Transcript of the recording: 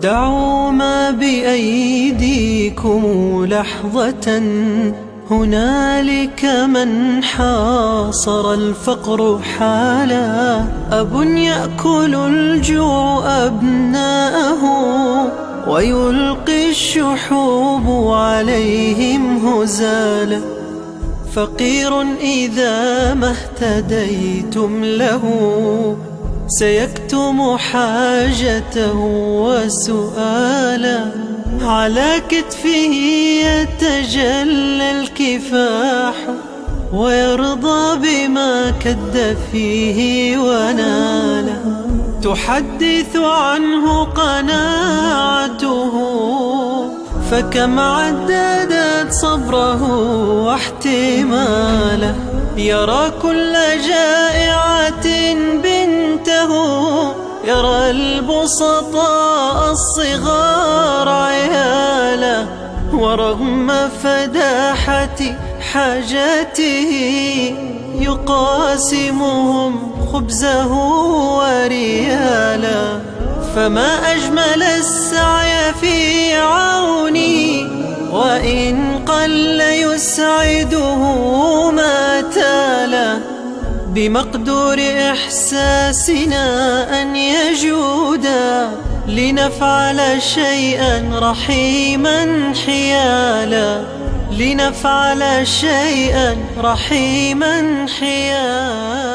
دعوا ما بأيديكم لحظة، هنالك من حاصر الفقر حالا. أب يأكل الجوع أبناءه ويلقي الشحوب عليهم هزالا. فقير إذا ما اهتديتم له سيكتم حاجته وسؤالا. على كتفه يتجلى الكفاح ويرضى بما كد فيه وناله. تحدث عنه قناعته فكم عددت صبره واحتماله. يرى كل جائعة بنته، يرى البسطاء الصغار عياله. ورغم فداحة حاجاته يقاسمهم خبزه وريالا. فما أجمل السعي في عوني، وإن قل يسعده ما تالا. بمقدور إحساسنا أن يجودا لنفعل شيئا رحيما حيالا، لنفعل شيئا رحيما حيالا.